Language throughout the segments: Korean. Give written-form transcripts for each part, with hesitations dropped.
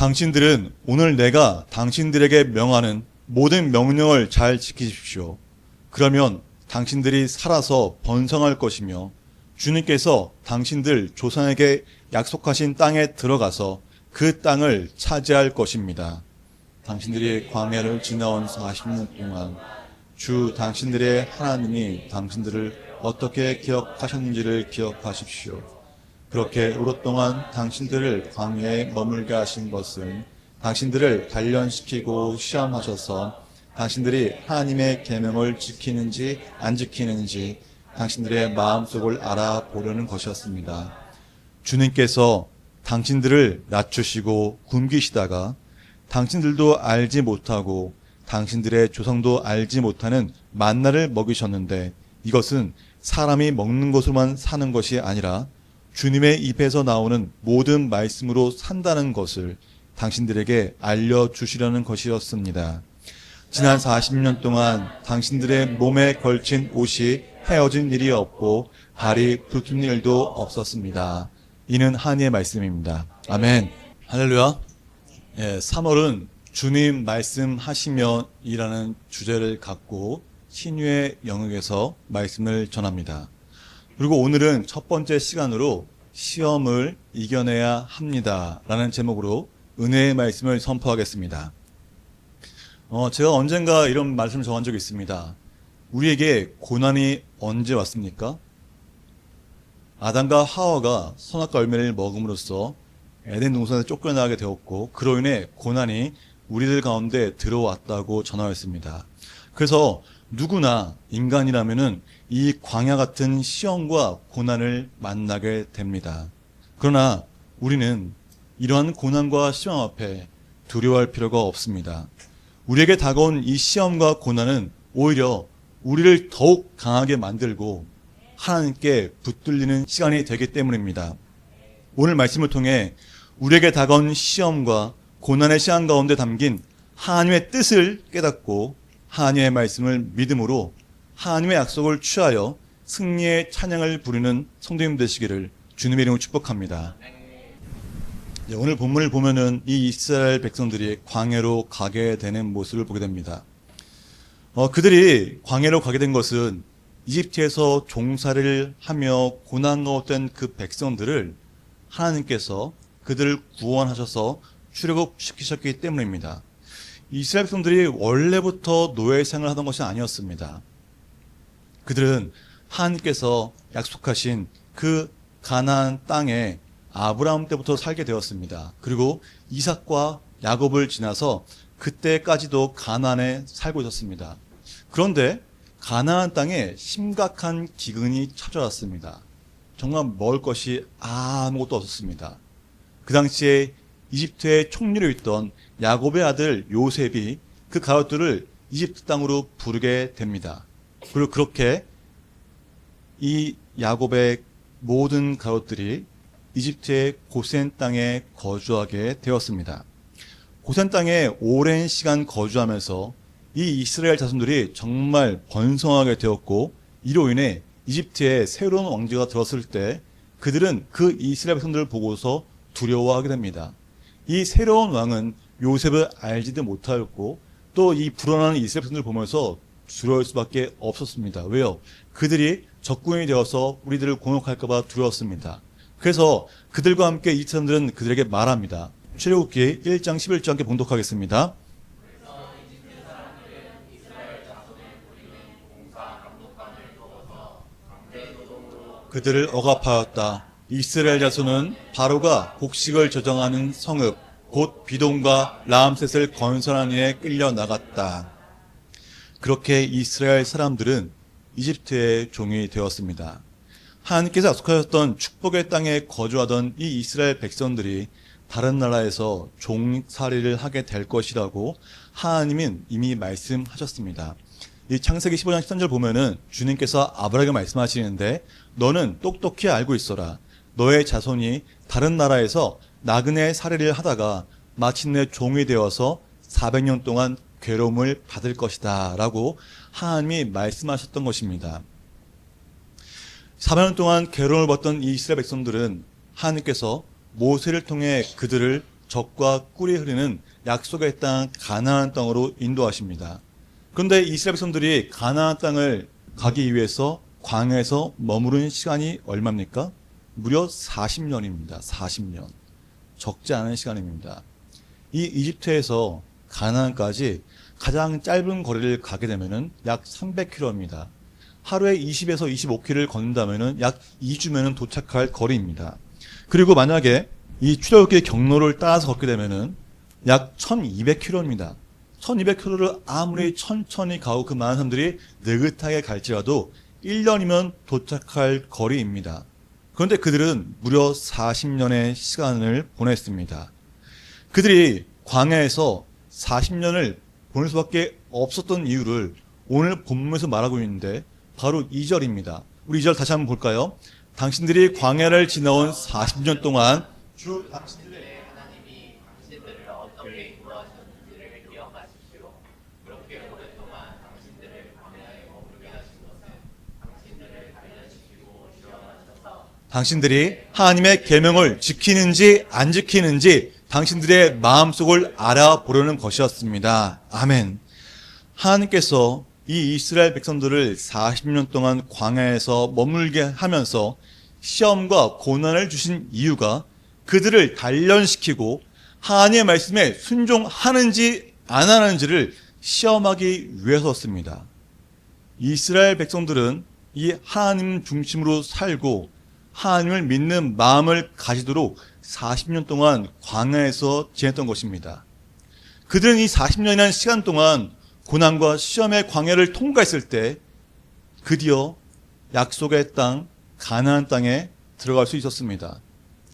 당신들은 오늘 내가 당신들에게 명하는 모든 명령을 잘 지키십시오. 그러면 당신들이 살아서 번성할 것이며 주님께서 당신들 조상에게 약속하신 땅에 들어가서 그 땅을 차지할 것입니다. 당신들이 광야를 지나온 40년 동안 주 당신들의 하나님이 당신들을 어떻게 기억하셨는지를 기억하십시오. 그렇게 오랫동안 당신들을 광야에 머물게 하신 것은 당신들을 단련시키고 시험하셔서 당신들이 하나님의 계명을 지키는지 안 지키는지 당신들의 마음속을 알아보려는 것이었습니다. 주님께서 당신들을 낮추시고 굶기시다가 당신들도 알지 못하고 당신들의 조상도 알지 못하는 만나를 먹이셨는데 이것은 사람이 먹는 것으로만 사는 것이 아니라 주님의 입에서 나오는 모든 말씀으로 산다는 것을 당신들에게 알려주시려는 것이었습니다. 지난 40년 동안 당신들의 몸에 걸친 옷이 헤어진 일이 없고 발이 붉힌 일도 없었습니다. 이는 하나님의 말씀입니다. 아멘. 할렐루야. 3월은 주님 말씀하시며 이라는 주제를 갖고 신유의 영역에서 말씀을 전합니다. 그리고 오늘은 첫 번째 시간으로 시험을 이겨내야 합니다 라는 제목으로 은혜의 말씀을 선포하겠습니다. 제가 언젠가 이런 말씀을 전한 적이 있습니다. 우리에게 고난이 언제 왔습니까? 아담과 하와가 선악과 열매를 먹음으로써 에덴 동산에서 쫓겨나게 되었고 그로 인해 고난이 우리들 가운데 들어왔다고 전하였습니다. 그래서 누구나 인간이라면은 이 광야 같은 시험과 고난을 만나게 됩니다. 그러나 우리는 이러한 고난과 시험 앞에 두려워할 필요가 없습니다. 우리에게 다가온 이 시험과 고난은 오히려 우리를 더욱 강하게 만들고 하나님께 붙들리는 시간이 되기 때문입니다. 오늘 말씀을 통해 우리에게 다가온 시험과 고난의 시간 가운데 담긴 하나님의 뜻을 깨닫고 하나님의 말씀을 믿음으로 하나님의 약속을 취하여 승리의 찬양을 부르는 성도님 되시기를 주님의 이름으로 축복합니다. 오늘 본문을 보면은 이 이스라엘 백성들이 광야로 가게 되는 모습을 보게 됩니다. 그들이 광야로 가게 된 것은 이집트에서 종살이를 하며 고난 가운데 그 백성들을 하나님께서 그들을 구원하셔서 출애굽시키셨기 때문입니다. 이스라엘 백성들이 원래부터 노예 생활을 하던 것이 아니었습니다. 그들은 하나님께서 약속하신 그 가나안 땅에 아브라함 때부터 살게 되었습니다. 그리고 이삭과 야곱을 지나서 그때까지도 가나안에 살고 있었습니다. 그런데 가나안 땅에 심각한 기근이 찾아왔습니다. 정말 먹을 것이 아무것도 없었습니다. 그 당시에 이집트의 총리로 있던 야곱의 아들 요셉이 그 가롯들을 이집트 땅으로 부르게 됩니다. 그리고 그렇게 이 야곱의 모든 가롯들이 이집트의 고센 땅에 거주하게 되었습니다. 고센 땅에 오랜 시간 거주하면서 이 이스라엘 자손들이 정말 번성하게 되었고 이로 인해 이집트에 새로운 왕조가 들었을 때 그들은 그 이스라엘 백성들을 보고서 두려워하게 됩니다. 이 새로운 왕은 요셉을 알지도 못하였고 또 이 불어나는 이스라엘 백성들을 보면서 두려울 수밖에 없었습니다. 왜요? 그들이 적군이 되어서 우리들을 공격할까 봐 두려웠습니다. 그래서 그들과 함께 이 사람들은 그들에게 말합니다. 출애굽기 1장 11절 함께 봉독하겠습니다. 그들을 억압하였다. 이스라엘 자손은 바로가 곡식을 저장하는 성읍 곧 비돔과 라암셋을 건설한 이에 끌려 나갔다. 그렇게 이스라엘 사람들은 이집트의 종이 되었습니다. 하나님께서 약속하셨던 축복의 땅에 거주하던 이 이스라엘 백성들이 다른 나라에서 종살이를 하게 될 것이라고 하나님은 이미 말씀하셨습니다. 이 창세기 15장 13절 보면은 주님께서 아브라함에게 말씀하시는데 너는 똑똑히 알고 있어라. 너의 자손이 다른 나라에서 나그네 살이를 하다가 마침내 종이 되어서 400년 동안 괴로움을 받을 것이다 라고 하나님이 말씀하셨던 것입니다. 400년 동안 괴로움을 받던 이 이스라엘 백성들은 하나님께서 모세를 통해 그들을 적과 꿀이 흐르는 약속의 땅 가나안 땅으로 인도하십니다. 그런데 이스라엘 백성들이 가나안 땅을 가기 위해서 광야에서 머무른 시간이 얼마입니까? 무려 40년입니다. 40년. 적지 않은 시간입니다. 이 이집트에서 가나안까지 가장 짧은 거리를 가게 되면은 약 300km입니다. 하루에 20에서 25km를 걷는다면은 약 2주면은 도착할 거리입니다. 그리고 만약에 이 출애굽기 경로를 따라서 걷게 되면은 약 1200km입니다. 1200km를 아무리 천천히 가고 그 많은 사람들이 느긋하게 갈지라도 1년이면 도착할 거리입니다. 그런데 그들은 무려 40년의 시간을 보냈습니다. 그들이 광야에서 40년을 보낼 수밖에 없었던 이유를 오늘 본문에서 말하고 있는데 바로 2절입니다. 우리 2절 다시 한번 볼까요? 당신들이 광야를 지나온 40년 동안 주 당신들의 하나님이 당신들을 어떻게 구하셨는지를 기억하십시오. 그렇게 오랫동안 당신들을 광야에 머물게 하신 것은 당신들을 단련시키고 시험하셔서 당신들이 하나님의 계명을 지키는지 안 지키는지 당신들의 마음속을 알아보려는 것이었습니다. 아멘. 하나님께서 이 이스라엘 백성들을 40년 동안 광야에서 머물게 하면서 시험과 고난을 주신 이유가 그들을 단련시키고 하나님의 말씀에 순종하는지 안 하는지를 시험하기 위해서였습니다. 이스라엘 백성들은 이 하나님 중심으로 살고 하나님을 믿는 마음을 가지도록 40년 동안 광야에서 지냈던 것입니다. 그들은 이 40년이라는 시간 동안 고난과 시험의 광야를 통과했을 때 드디어 약속의 땅 가나안 땅에 들어갈 수 있었습니다.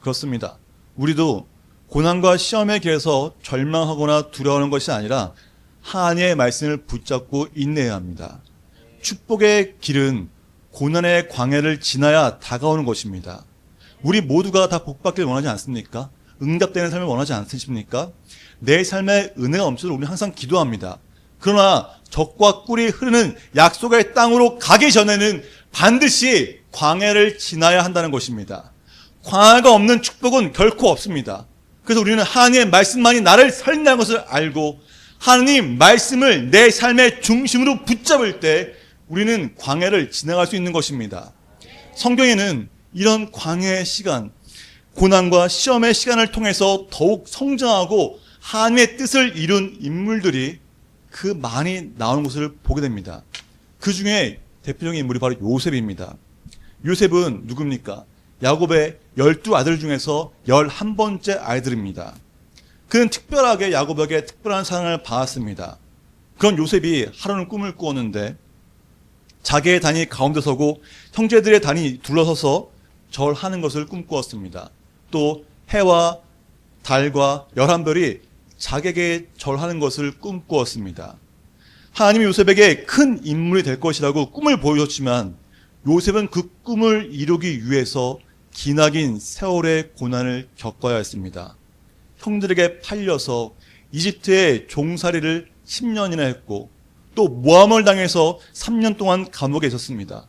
그렇습니다. 우리도 고난과 시험의 길에서 절망하거나 두려워하는 것이 아니라 하나님의 말씀을 붙잡고 인내해야 합니다. 축복의 길은 고난의 광야를 지나야 다가오는 것입니다. 우리 모두가 다 복받기를 원하지 않습니까? 응답되는 삶을 원하지 않으십니까? 내 삶에 은혜가 넘치도록 우리는 항상 기도합니다. 그러나 적과 꿀이 흐르는 약속의 땅으로 가기 전에는 반드시 광야를 지나야 한다는 것입니다. 광야가 없는 축복은 결코 없습니다. 그래서 우리는 하나님의 말씀만이 나를 살린다는 것을 알고 하나님 말씀을 내 삶의 중심으로 붙잡을 때 우리는 광야를 지나갈 수 있는 것입니다. 성경에는 이런 광야의 시간, 고난과 시험의 시간을 통해서 더욱 성장하고 하나님의 뜻을 이룬 인물들이 그 많이 나오는 것을 보게 됩니다. 그 중에 대표적인 인물이 바로 요셉입니다. 요셉은 누굽니까? 야곱의 12아들 중에서 11번째 아이들입니다. 그는 특별하게 야곱에게 특별한 사랑을 받았습니다. 그런 요셉이 하루는 꿈을 꾸었는데 자기의 단이 가운데 서고 형제들의 단이 둘러서서 절하는 것을 꿈꾸었습니다. 또 해와 달과 11별이 자기에게 절하는 것을 꿈꾸었습니다. 하나님이 요셉에게 큰 인물이 될 것이라고 꿈을 보여줬지만 요셉은 그 꿈을 이루기 위해서 기나긴 세월의 고난을 겪어야 했습니다. 형들에게 팔려서 이집트의 종살이를 10년이나 했고 또 모함을 당해서 3년 동안 감옥에 있었습니다.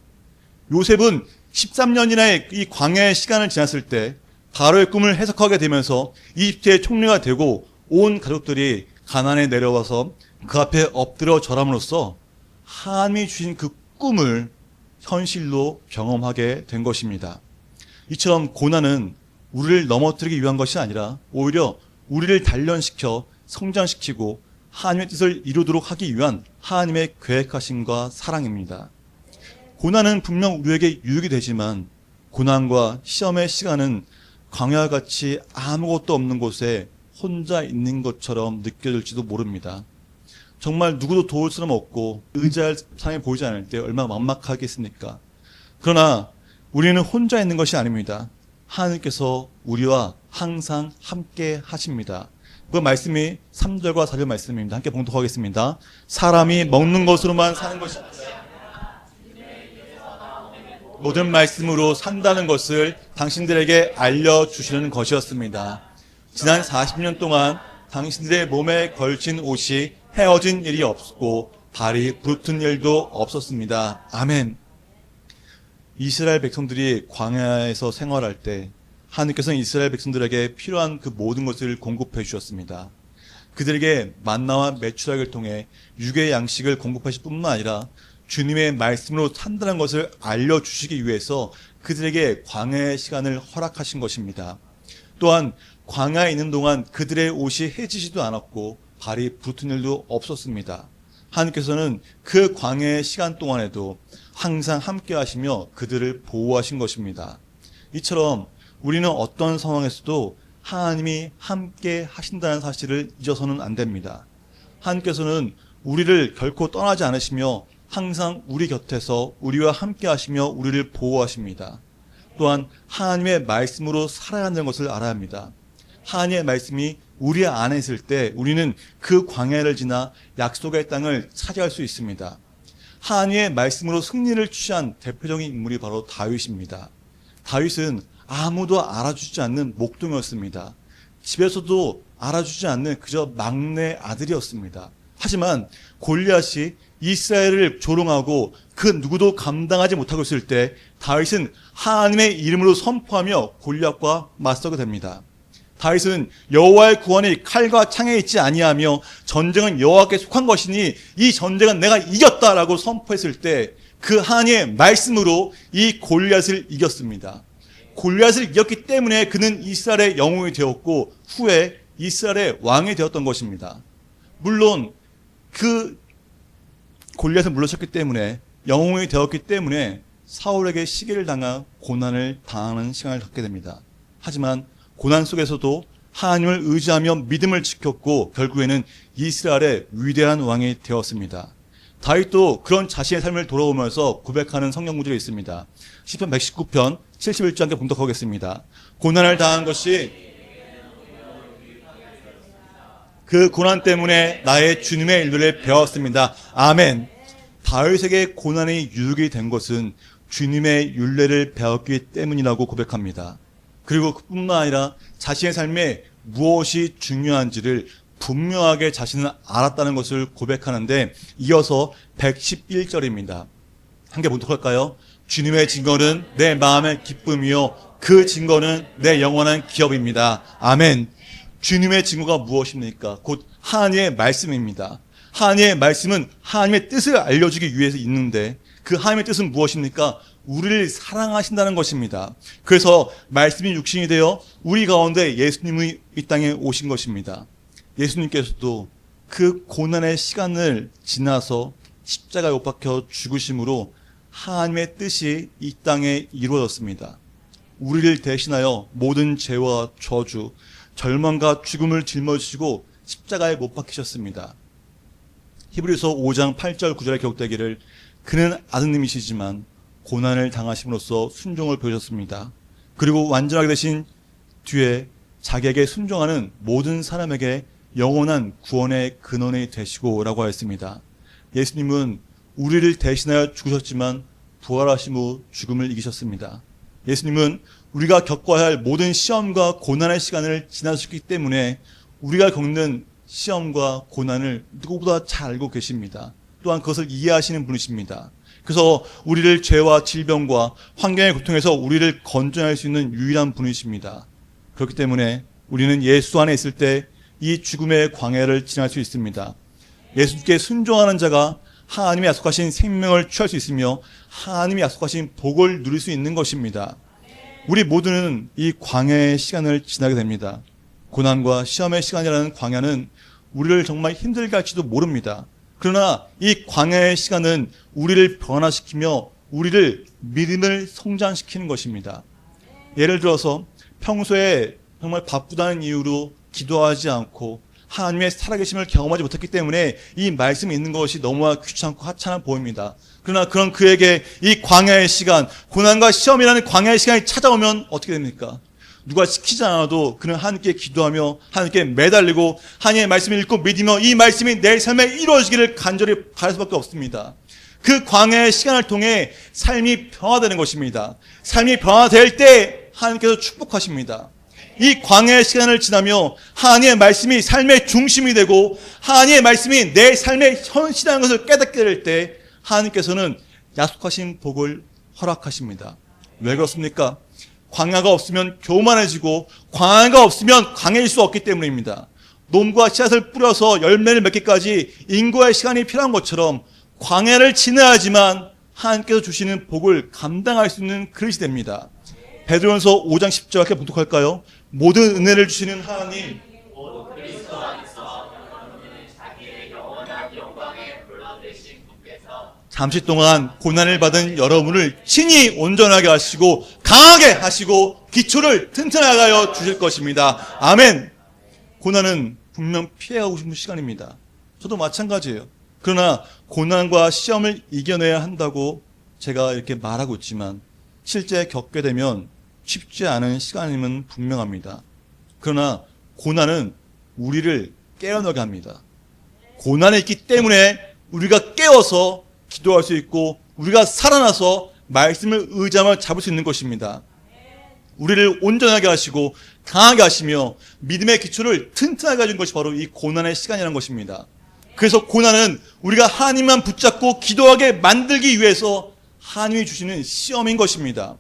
요셉은 13년이나의 이 광야의 시간을 지났을 때 바로의 꿈을 해석하게 되면서 이집트의 총리가 되고 온 가족들이 가나안에 내려와서 그 앞에 엎드려 절함으로써 하나님이 주신 그 꿈을 현실로 경험하게 된 것입니다. 이처럼 고난은 우리를 넘어뜨리기 위한 것이 아니라 오히려 우리를 단련시켜 성장시키고 하나님의 뜻을 이루도록 하기 위한 하나님의 계획하심과 사랑입니다. 고난은 분명 우리에게 유익이 되지만 고난과 시험의 시간은 광야와 같이 아무것도 없는 곳에 혼자 있는 것처럼 느껴질지도 모릅니다. 정말 누구도 도울 사람 없고 의지할 사람이 보이지 않을 때 얼마나 막막하겠습니까? 그러나 우리는 혼자 있는 것이 아닙니다. 하나님께서 우리와 항상 함께 하십니다. 그 말씀이 3절과 4절 말씀입니다. 함께 봉독하겠습니다. 사람이 먹는 것으로만 사는 것이 아니라 모든 말씀으로 산다는 것을 당신들에게 알려주시는 것이었습니다. 지난 40년 동안 당신들의 몸에 걸친 옷이 헤어진 일이 없고 발이 부르튼 일도 없었습니다. 아멘. 이스라엘 백성들이 광야에서 생활할 때 하나님께서는 이스라엘 백성들에게 필요한 그 모든 것을 공급해 주셨습니다. 그들에게 만나와 메추라기를 통해 육의 양식을 공급하실 뿐만 아니라 주님의 말씀으로 산다는 것을 알려주시기 위해서 그들에게 광야의 시간을 허락하신 것입니다. 또한 광야에 있는 동안 그들의 옷이 해지지도 않았고 발이 붙은 일도 없었습니다. 하나님께서는 그 광야의 시간 동안에도 항상 함께 하시며 그들을 보호하신 것입니다. 이처럼 우리는 어떤 상황에서도 하나님이 함께 하신다는 사실을 잊어서는 안 됩니다. 하나님께서는 우리를 결코 떠나지 않으시며 항상 우리 곁에서 우리와 함께 하시며 우리를 보호하십니다. 또한 하나님의 말씀으로 살아야 한다는 것을 알아야 합니다. 하나님의 말씀이 우리 안에 있을 때 우리는 그 광야를 지나 약속의 땅을 차지할 수 있습니다. 하나님의 말씀으로 승리를 취한 대표적인 인물이 바로 다윗입니다. 다윗은 아무도 알아주지 않는 목동이었습니다. 집에서도 알아주지 않는 그저 막내 아들이었습니다. 하지만 골리앗이 이스라엘을 조롱하고 그 누구도 감당하지 못하고 있을 때 다윗은 하나님의 이름으로 선포하며 골리앗과 맞서게 됩니다. 다윗은 여호와의 구원이 칼과 창에 있지 아니하며 전쟁은 여호와께 속한 것이니 이 전쟁은 내가 이겼다라고 선포했을 때 그 하나님의 말씀으로 이 골리앗을 이겼습니다. 골리앗을 이겼기 때문에 그는 이스라엘의 영웅이 되었고 후에 이스라엘의 왕이 되었던 것입니다. 물론 그 골리앗을 물러쳤기 때문에 영웅이 되었기 때문에 사울에게 시기를 당하 고난을 당하는 시간을 갖게 됩니다. 하지만 고난 속에서도 하나님을 의지하며 믿음을 지켰고 결국에는 이스라엘의 위대한 왕이 되었습니다. 다윗도 그런 자신의 삶을 돌아오면서 고백하는 성경 구절이 있습니다. 시편 119편 71절 함께 봉독하겠습니다. 고난을 당한 것이 그 고난 때문에 나의 주님의 일들을 배웠습니다. 아멘. 다윗에게 고난이 유혹이 된 것은 주님의 율례를 배웠기 때문이라고 고백합니다. 그리고 그뿐만 아니라 자신의 삶에 무엇이 중요한지를 분명하게 자신은 알았다는 것을 고백하는데 이어서 111절입니다. 함께 봉독할까요? 주님의 증거는 내 마음의 기쁨이요 그 증거는 내 영원한 기업입니다. 아멘. 주님의 증거가 무엇입니까? 곧 하나님의 말씀입니다. 하나님의 말씀은 하나님의 뜻을 알려주기 위해서 있는데 그 하나님의 뜻은 무엇입니까? 우리를 사랑하신다는 것입니다. 그래서 말씀이 육신이 되어 우리 가운데 예수님이 이 땅에 오신 것입니다. 예수님께서도 그 고난의 시간을 지나서 십자가에 못 박혀 죽으심으로 하나님의 뜻이 이 땅에 이루어졌습니다. 우리를 대신하여 모든 죄와 저주, 절망과 죽음을 짊어지시고 십자가에 못 박히셨습니다. 히브리서 5장 8절 9절에 기록되기를 그는 아드님이시지만 고난을 당하심으로써 순종을 보여줬습니다. 그리고 완전하게 되신 뒤에 자기에게 순종하는 모든 사람에게 영원한 구원의 근원이 되시고 라고 하였습니다. 예수님은 우리를 대신하여 죽으셨지만 부활하심 후 죽음을 이기셨습니다. 예수님은 우리가 겪어야 할 모든 시험과 고난의 시간을 지나셨기 때문에 우리가 겪는 시험과 고난을 누구보다 잘 알고 계십니다. 또한 그것을 이해하시는 분이십니다. 그래서 우리를 죄와 질병과 환경의 고통에서 우리를 건져낼 수 있는 유일한 분이십니다. 그렇기 때문에 우리는 예수 안에 있을 때 이 죽음의 광야를 지날 수 있습니다. 예수께 순종하는 자가 하나님이 약속하신 생명을 취할 수 있으며 하나님이 약속하신 복을 누릴 수 있는 것입니다. 우리 모두는 이 광야의 시간을 지나게 됩니다. 고난과 시험의 시간이라는 광야는 우리를 정말 힘들게 할지도 모릅니다. 그러나 이 광야의 시간은 우리를 변화시키며 우리를 믿음을 성장시키는 것입니다. 예를 들어서 평소에 정말 바쁘다는 이유로 기도하지 않고 하나님의 살아계심을 경험하지 못했기 때문에 이 말씀이 있는 것이 너무나 귀찮고 하찮아 보입니다. 그러나 그런 그에게 이 광야의 시간, 고난과 시험이라는 광야의 시간이 찾아오면 어떻게 됩니까? 누가 시키지 않아도 그는 하나님께 기도하며 하나님께 매달리고 하나님의 말씀을 읽고 믿으며 이 말씀이 내 삶에 이루어지기를 간절히 바랄 수밖에 없습니다. 그 광야의 시간을 통해 삶이 변화되는 것입니다. 삶이 변화될 때 하나님께서 축복하십니다. 이 광야의 시간을 지나며 하나님의 말씀이 삶의 중심이 되고 하나님의 말씀이 내 삶의 현실이라는 것을 깨닫게 될 때 하나님께서는 약속하신 복을 허락하십니다. 왜 그렇습니까? 광야가 없으면 교만해지고 광야가 없으면 광야일 수 없기 때문입니다. 놈과 씨앗을 뿌려서 열매를 맺기까지 인고의 시간이 필요한 것처럼 광야를 지나야지만 하나님께서 주시는 복을 감당할 수 있는 그릇이 됩니다. 베드로전서 5장 10절 이렇게 봉독할까요? 모든 은혜를 주시는 하나님 모두 그리스도 안에서 여러분은 자기의 영원한 영광에 불러드신 분께서 잠시 동안 고난을 받은 여러분을 친히 온전하게 하시고 강하게 하시고 기초를 튼튼하게 하여 주실 것입니다. 아멘. 고난은 분명 피해가고 싶은 시간입니다. 저도 마찬가지예요. 그러나 고난과 시험을 이겨내야 한다고 제가 이렇게 말하고 있지만 실제 겪게 되면 쉽지 않은 시간임은 분명합니다. 그러나 고난은 우리를 깨어나게 합니다. 고난이 있기 때문에 우리가 깨어서 기도할 수 있고 우리가 살아나서 말씀을 의지하며 잡을 수 있는 것입니다. 우리를 온전하게 하시고 강하게 하시며 믿음의 기초를 튼튼하게 해준 것이 바로 이 고난의 시간이라는 것입니다. 그래서 고난은 우리가 하나님만 붙잡고 기도하게 만들기 위해서 하나님이 주시는 시험인 것입니다.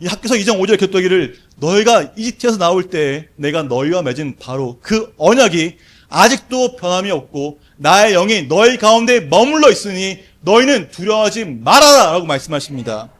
이 학교에서 2장 5절에 기록되기를 너희가 이집트에서 나올 때 내가 너희와 맺은 바로 그 언약이 아직도 변함이 없고 나의 영이 너희 가운데 머물러 있으니 너희는 두려워하지 말아라 라고 말씀하십니다.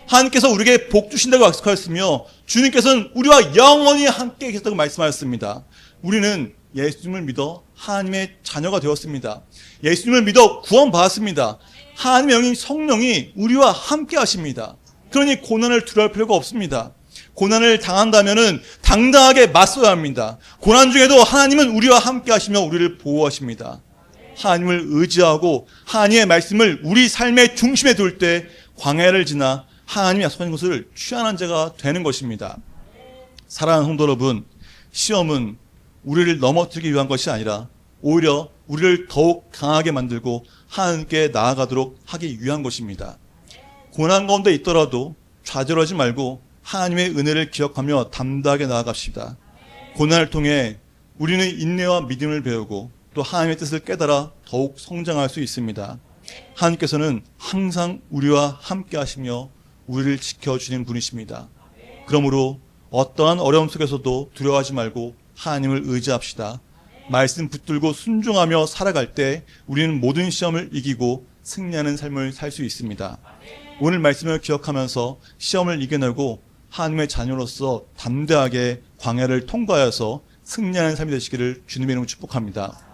하나님께서 우리에게 복 주신다고 약속하였으며 주님께서는 우리와 영원히 함께 계셨다고 말씀하셨습니다. 우리는 예수님을 믿어 하나님의 자녀가 되었습니다. 예수님을 믿어 구원받았습니다. 하나님의 영인 성령이 우리와 함께 하십니다. 그러니 고난을 두려워할 필요가 없습니다. 고난을 당한다면은 당당하게 맞서야 합니다. 고난 중에도 하나님은 우리와 함께 하시며 우리를 보호하십니다. 하나님을 의지하고 하나님의 말씀을 우리 삶의 중심에 둘 때 광야를 지나 하나님이 약속하신 것을 취하는 자가 되는 것입니다. 사랑하는 성도 여러분, 시험은 우리를 넘어뜨리기 위한 것이 아니라 오히려 우리를 더욱 강하게 만들고 하나님께 나아가도록 하기 위한 것입니다. 고난 가운데 있더라도 좌절하지 말고 하나님의 은혜를 기억하며 담대하게 나아갑시다. 고난을 통해 우리는 인내와 믿음을 배우고 또 하나님의 뜻을 깨달아 더욱 성장할 수 있습니다. 하나님께서는 항상 우리와 함께 하시며 우리를 지켜주시는 분이십니다. 그러므로 어떠한 어려움 속에서도 두려워하지 말고 하나님을 의지합시다. 말씀 붙들고 순종하며 살아갈 때 우리는 모든 시험을 이기고 승리하는 삶을 살 수 있습니다. 오늘 말씀을 기억하면서 시험을 이겨내고 하나님의 자녀로서 담대하게 광야를 통과하여서 승리하는 삶이 되시기를 주님의 이름으로 축복합니다.